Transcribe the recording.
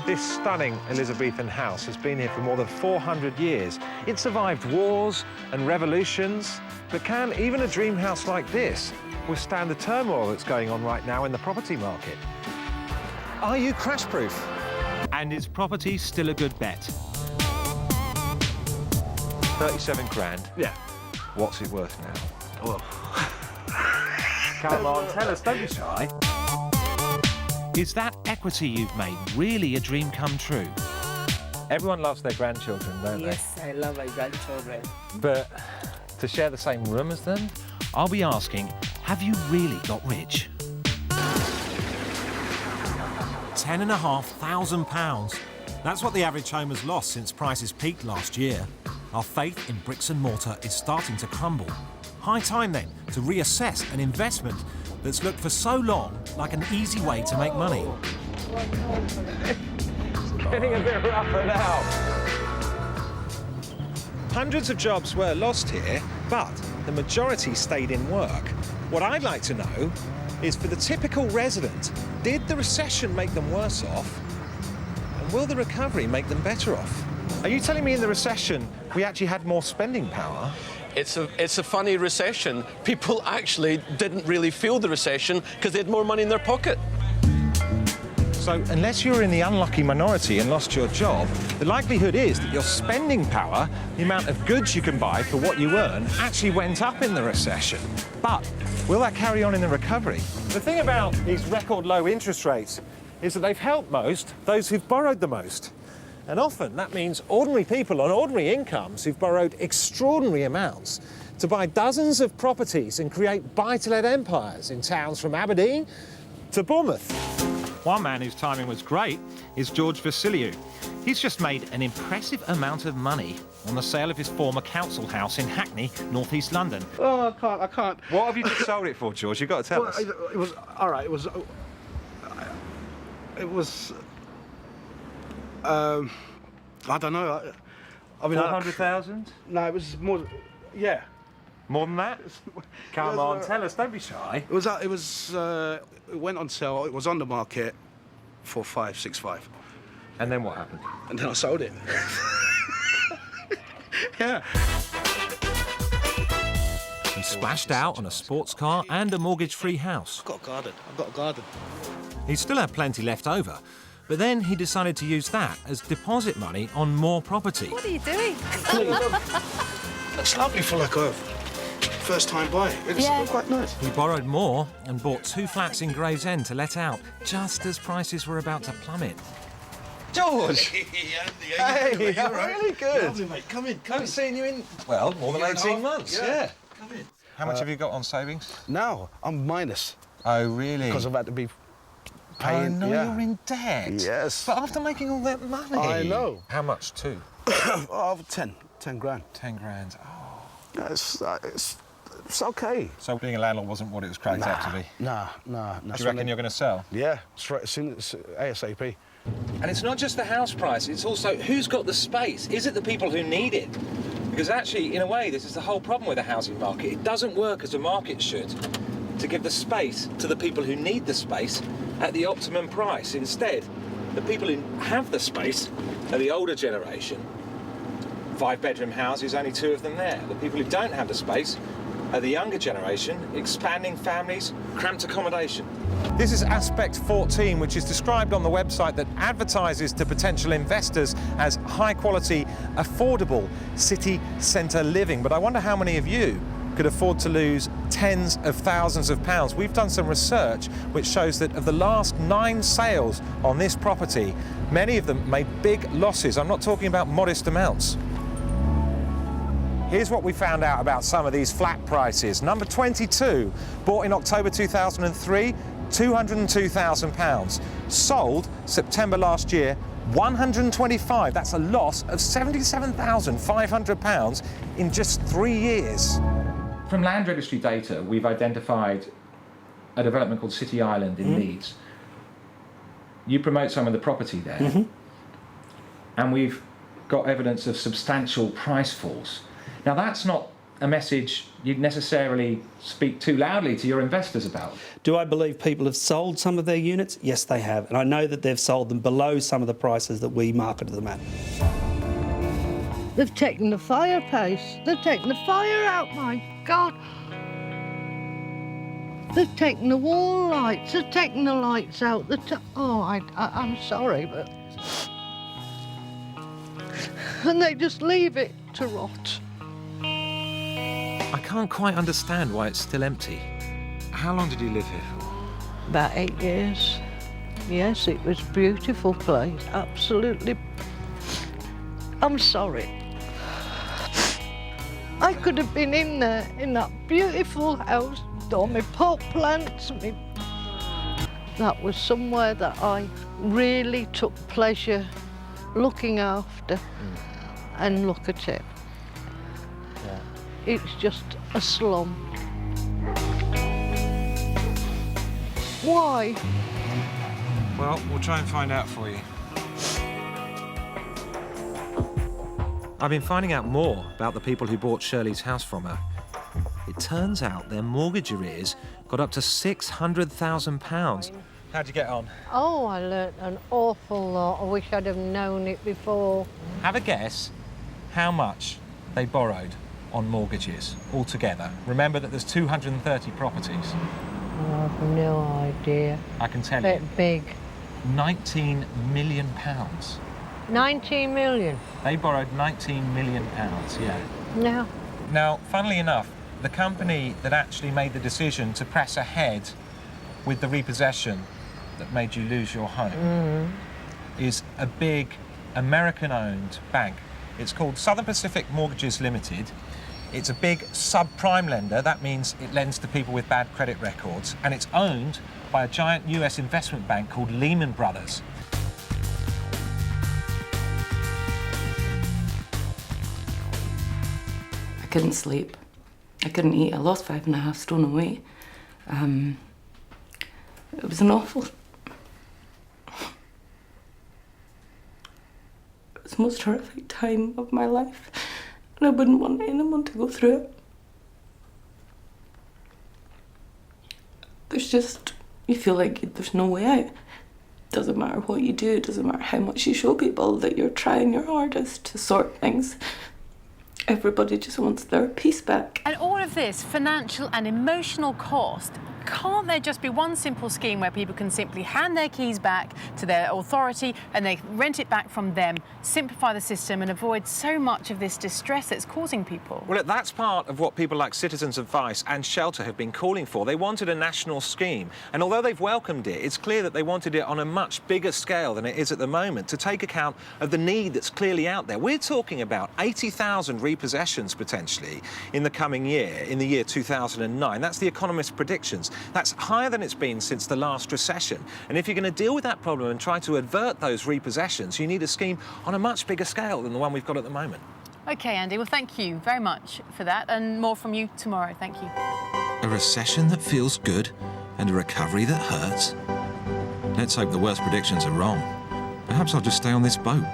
This stunning Elizabethan house has been here for more than 400 years. It survived wars and revolutions, but can even a dream house like this withstand the turmoil that's going on right now in the property market? Are you crash-proof? And is property still a good bet? 37 grand. Yeah. What's it worth now? Well, Come on, tell us, don't be shy. Is that equity you've made really a dream come true? Everyone loves their grandchildren, don't Yes, I love my grandchildren. they? But to share the same room as them? I'll be asking, have you really got rich? £10,500. That's what the average home has lost since prices peaked last year. Our faith in bricks and mortar is starting to crumble. High time then to reassess an investment that's looked for so long like an easy way to make money. Getting a bit rougher now. Hundreds of jobs were lost here, but the majority stayed in work. What I'd like to know is, for the typical resident, did the recession make them worse off? And will the recovery make them better off? Are you telling me in the recession we actually had more spending power? It's a funny recession. People actually didn't really feel the recession because they had more money in their pocket. So unless you were in the unlucky minority and lost your job, the likelihood is that your spending power, the amount of goods you can buy for what you earn, actually went up in the recession. But will that carry on in the recovery? The thing about these record low interest rates is that they've helped most those who've borrowed the most. And often that means ordinary people on ordinary incomes who've borrowed extraordinary amounts to buy dozens of properties and create buy-to-let empires in towns from Aberdeen to Bournemouth. One man whose timing was great is George Vasiliou. He's just made an impressive amount of money on the sale of his former council house in Hackney, northeast London. oh, I can't. What have you just sold it for, George? You've got to tell Well, us. it was all right. It was. I don't know. I mean, 400,000? no, it was more. Yeah. More than that? Come Yes, on, tell us, don't be shy. It was. It went on sale. It was on the market for 565, And then what happened? and then I sold it. Yeah. He splashed out on a sports car and a mortgage-free house. I've got a garden. I've got a garden. He still had plenty left over, but then he decided to use that as deposit money on more property. What are you doing? It's lovely for like a first-time buy. It's Yeah. quite nice. He borrowed more and bought 2 flats in Gravesend to let out, just as prices were about to plummet. George! Hey, you're really good. Lovely, mate. Come in. I haven't seen you in, well, more than Year and a 18 half. months. Yeah. Come in. How much have you got on savings? Now I'm minus Oh, really? because I've had to be Oh, paying. no, yeah. you're in debt. Yes. But after making all that money. I know. How much, too? Oh, 10 grand. 10 grand. Oh. Yeah, it's okay. So being a landlord wasn't what it was cracked out to be? Nah. Do you reckon you're going to sell? Yeah, straight as soon as ASAP. And it's not just the house price, it's also who's got the space. Is it the people who need it? Because actually, in a way, this is the whole problem with the housing market. It doesn't work as a market should, to give the space to the people who need the space at the optimum price. Instead, the people who have the space are the older generation. 5-bedroom houses, only 2 of them there. The people who don't have the space are the younger generation, expanding families, cramped accommodation. This is aspect 14, which is described on the website that advertises to potential investors as high-quality, affordable city centre living. But I wonder how many of you could afford to lose tens of thousands of pounds. We've done some research which shows that of the last 9 sales on this property, many of them made big losses. I'm not talking about modest amounts. Here's what we found out about some of these flat prices. Number 22, bought in October 2003, £202,000. Sold September last year, 125. That's a loss of £77,500 in just 3 years. From land registry data, we've identified a development called City Island in Leeds. You promote some of the property there, and we've got evidence of substantial price falls. Now, that's not a message you'd necessarily speak too loudly to your investors about. Do I believe people have sold some of their units? Yes, they have. And I know that they've sold them below some of the prices that we marketed them at. They've taken the fireplace. They've taken the fire out, my God. They've taken the wall lights. They've taken the lights out. I'm sorry, but... And they just leave it to rot. I can't quite understand why it's still empty. How long did you live here for? About 8 years. Yes, it was a beautiful place. Absolutely. I'm sorry. I could have been in there, in that beautiful house, all my pot plants. That was somewhere that I really took pleasure looking after. And look at it. Yeah. It's just a slum. Why? Well, we'll try and find out for you. I've been finding out more about the people who bought Shirley's house from her. It turns out their mortgage arrears got up to £600,000. How'd you get on? Oh, I learnt an awful lot. I wish I'd have known it before. Have a guess how much they borrowed on mortgages altogether. Remember that there's 230 properties. Oh, I've no idea. I can tell you. Bit big. £19 million. 19 million? They borrowed £19 million, yeah. No. Now, funnily enough, the company that actually made the decision to press ahead with the repossession that made you lose your home is a big American-owned bank. It's called Southern Pacific Mortgages Limited. It's a big subprime lender. That means it lends to people with bad credit records, and it's owned by a giant US investment bank called Lehman Brothers. I couldn't sleep. I couldn't eat. I lost 5.5 stone of weight. It was an awful... It was the most horrific time of my life, and I wouldn't want anyone to go through it. There's just... You feel like there's no way out. Doesn't matter what you do, it doesn't matter how much you show people that you're trying your hardest to sort things. Everybody just wants their peace back. And all of this financial and emotional cost, can't there just be one simple scheme where people can simply hand their keys back to their authority and they rent it back from them, simplify the system and avoid so much of this distress that's causing people? Well, that's part of what people like Citizens Advice and Shelter have been calling for. They wanted a national scheme, and although they've welcomed it, it's clear that they wanted it on a much bigger scale than it is at the moment, to take account of the need that's clearly out there. We're talking about 80,000 repossessions potentially in the coming year, in the year 2009. That's The Economist's predictions. That's higher than it's been since the last recession. And if you're going to deal with that problem and try to avert those repossessions, you need a scheme on a much bigger scale than the one we've got at the moment. OK, Andy, well, thank you very much for that, and more from you tomorrow. Thank you. A recession that feels good and a recovery that hurts? Let's hope the worst predictions are wrong. Perhaps I'll just stay on this boat.